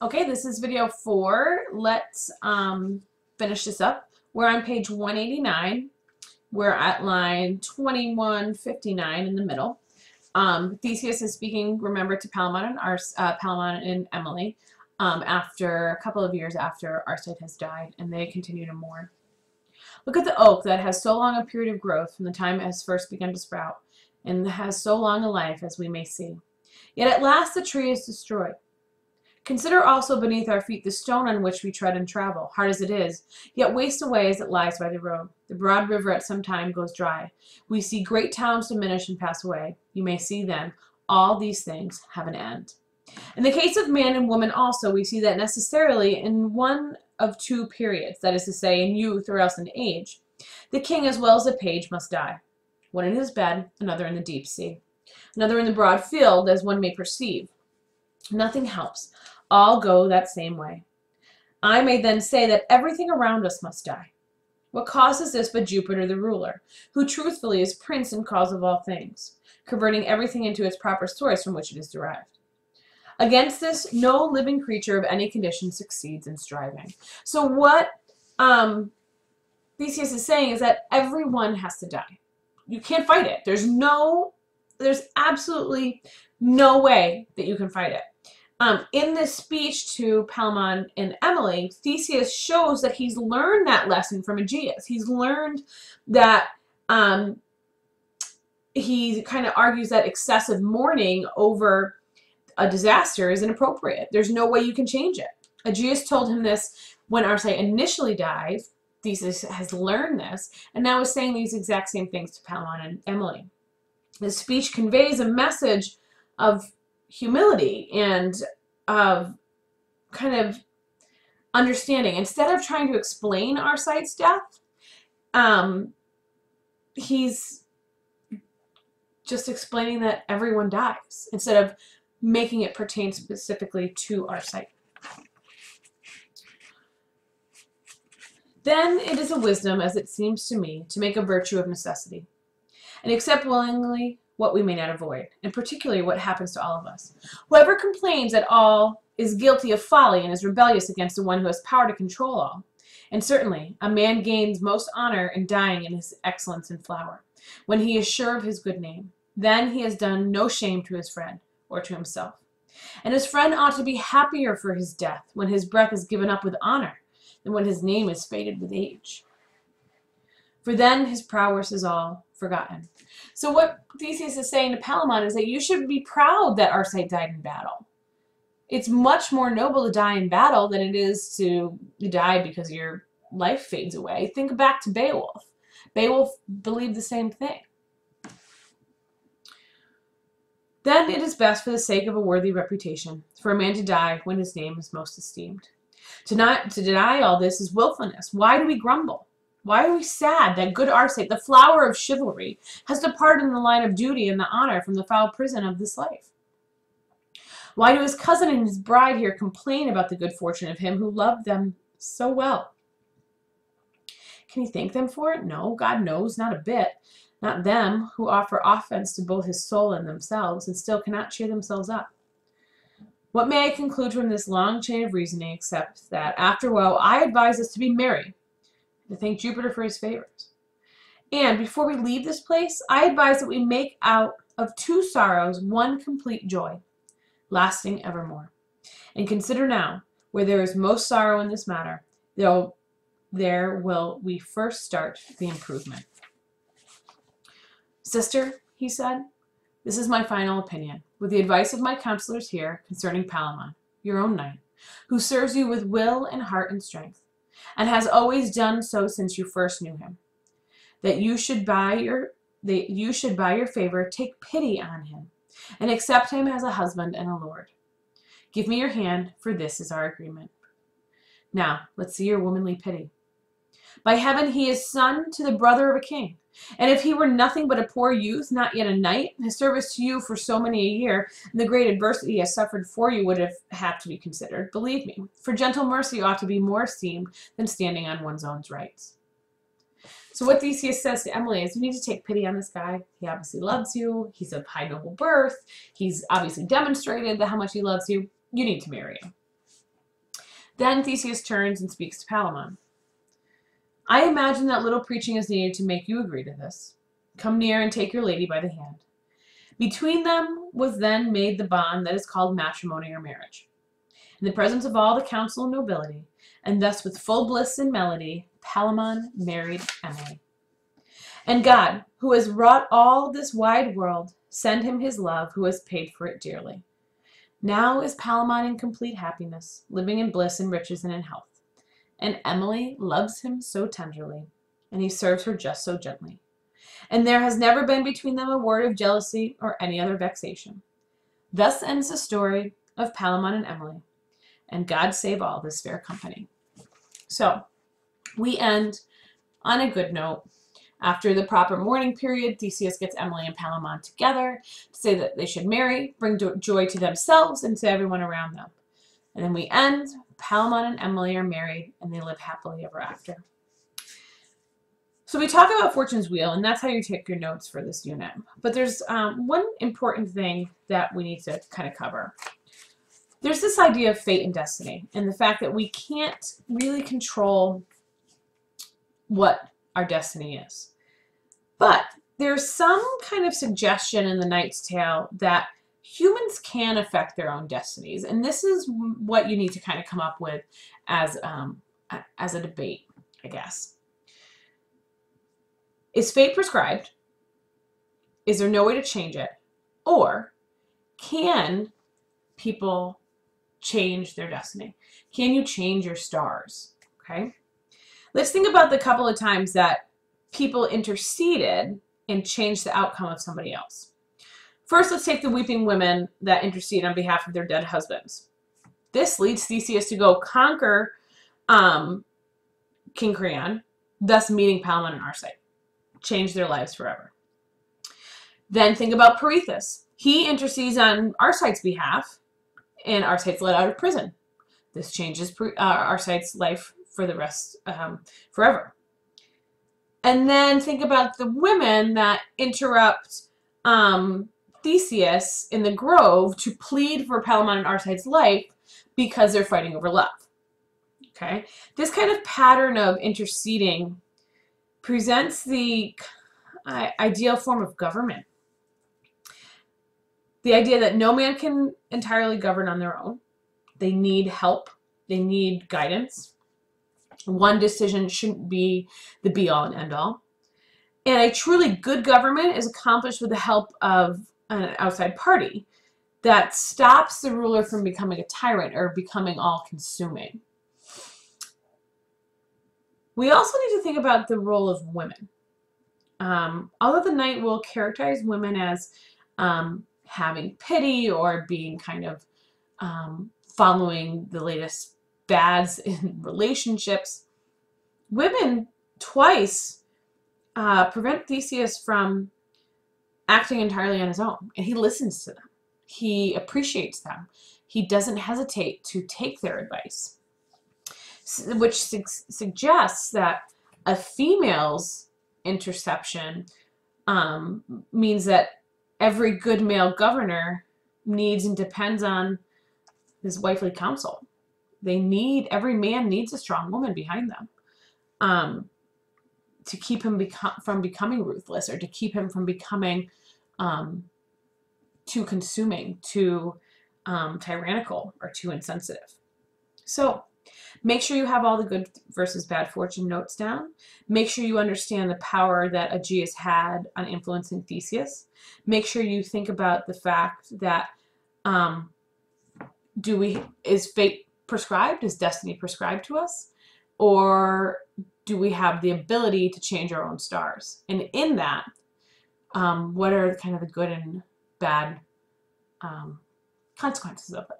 Okay, this is video 4. Let's finish this up. We're on page 189. We're at line 2159 in the middle. Theseus is speaking, remember, to Palamon and Emily after a couple of years after Arcite has died, and they continue to mourn. Look at the oak that has so long a period of growth from the time it has first begun to sprout, and has so long a life as we may see. Yet at last the tree is destroyed. Consider also beneath our feet the stone on which we tread and travel, hard as it is, yet wastes away as it lies by the road. The broad river at some time goes dry. We see great towns diminish and pass away. You may see then, all these things have an end. In the case of man and woman also, we see that necessarily in one of two periods, that is to say, in youth or else in age, the king as well as the page must die. One in his bed, another in the deep sea, another in the broad field, as one may perceive. Nothing helps. All go that same way. I may then say that everything around us must die. What causes this but Jupiter the ruler, who truthfully is prince and cause of all things, converting everything into its proper source from which it is derived. Against this, no living creature of any condition succeeds in striving. So what Theseus is saying is that everyone has to die. You can't fight it. There's absolutely no way that you can fight it. In this speech to Palamon and Emily, Theseus shows that he's learned that lesson from Aegeus. He's learned that he kind of argues that excessive mourning over a disaster is inappropriate. There's no way you can change it. Aegeus told him this when Arcite initially died. Theseus has learned this, and now is saying these exact same things to Palamon and Emily. This speech conveys a message of humility and of kind of understanding. Instead of trying to explain Arcite's death, he's just explaining that everyone dies instead of making it pertain specifically to Arcite. Then it is a wisdom, as it seems to me, to make a virtue of necessity, and accept willingly what we may not avoid, and particularly what happens to all of us. Whoever complains at all is guilty of folly and is rebellious against the one who has power to control all. And certainly, a man gains most honor in dying in his excellence and flower, when he is sure of his good name. Then he has done no shame to his friend or to himself. And his friend ought to be happier for his death, when his breath is given up with honor, than when his name is faded with age. For then his prowess is all forgotten. So what Theseus is saying to Palamon is that you should be proud that Arcite died in battle. It's much more noble to die in battle than it is to die because your life fades away. Think back to Beowulf. Beowulf believed the same thing. Then it is best for the sake of a worthy reputation for a man to die when his name is most esteemed. To deny all this is willfulness. Why do we grumble? Why are we sad that good Arcite, the flower of chivalry, has departed in the line of duty and the honor from the foul prison of this life? Why do his cousin and his bride here complain about the good fortune of him who loved them so well? Can he thank them for it? No, God knows, not a bit. Not them, who offer offense to both his soul and themselves, and still cannot cheer themselves up. What may I conclude from this long chain of reasoning, except that, after woe, I advise us to be merry, to thank Jupiter for his favors. And before we leave this place, I advise that we make out of two sorrows one complete joy, lasting evermore. And consider now, where there is most sorrow in this matter, there will we first start the improvement. Sister, he said, this is my final opinion, with the advice of my counselors here concerning Palamon, your own knight, who serves you with will and heart and strength, and has always done so since you first knew him, that you should by your favor take pity on him, and accept him as a husband and a lord. Give me your hand, for this is our agreement. Now, let's see your womanly pity. By heaven, he is son to the brother of a king, and if he were nothing but a poor youth, not yet a knight, his service to you for so many a year, and the great adversity he has suffered for you would have to be considered. Believe me, for gentle mercy ought to be more esteemed than standing on one's own rights. So what Theseus says to Emily is, you need to take pity on this guy. He obviously loves you. He's of high noble birth. He's obviously demonstrated how much he loves you. You need to marry him. Then Theseus turns and speaks to Palamon. I imagine that little preaching is needed to make you agree to this. Come near and take your lady by the hand. Between them was then made the bond that is called matrimony or marriage. In the presence of all the council and nobility, and thus with full bliss and melody, Palamon married Emily. And God, who has wrought all this wide world, send him his love, who has paid for it dearly. Now is Palamon in complete happiness, living in bliss and riches and in health. And Emily loves him so tenderly, and he serves her just so gently. And there has never been between them a word of jealousy or any other vexation. Thus ends the story of Palamon and Emily, and God save all this fair company. So, we end on a good note. After the proper mourning period, Theseus gets Emily and Palamon together to say that they should marry, bring joy to themselves and to everyone around them. And then we end, Palamon and Emily are married, and they live happily ever after. So we talk about Fortune's Wheel, and that's how you take your notes for this unit. But there's one important thing that we need to kind of cover. There's this idea of fate and destiny, and the fact that we can't really control what our destiny is. But there's some kind of suggestion in the Knight's Tale that humans can affect their own destinies, and this is what you need to kind of come up with as a debate, I guess. Is fate prescribed? Is there no way to change it? Or can people change their destiny? Can you change your stars? Okay. Let's think about the couple of times that people interceded and changed the outcome of somebody else. First, let's take the weeping women that intercede on behalf of their dead husbands. This leads Theseus to go conquer King Creon, thus meeting Palamon and Arcite. Change their lives forever. Then think about Pirithous. He intercedes on Arcite's behalf, and Arcite's let out of prison. This changes Arcite's life for the rest, forever. And then think about the women that interrupt Theseus in the grove to plead for Palamon and Arcite's life because they're fighting over love. Okay? This kind of pattern of interceding presents the ideal form of government. The idea that no man can entirely govern on their own. They need help. They need guidance. One decision shouldn't be the be-all and end-all. And a truly good government is accomplished with the help of an outside party that stops the ruler from becoming a tyrant or becoming all-consuming. We also need to think about the role of women. Although the knight will characterize women as having pity or being kind of following the latest fads in relationships, women twice prevent Theseus from acting entirely on his own, and he listens to them. He appreciates them. He doesn't hesitate to take their advice, which suggests that a female's interception means that every good male governor needs and depends on his wifely counsel. Every man needs a strong woman behind them to keep him from becoming ruthless, or to keep him from becoming too consuming, too tyrannical, or too insensitive. So make sure you have all the good versus bad fortune notes down. Make sure you understand the power that Aegeus had on influencing Theseus. Make sure you think about the fact that is fate prescribed? Is destiny prescribed to us? Or do we have the ability to change our own stars? And in that, what are kind of the good and bad consequences of it?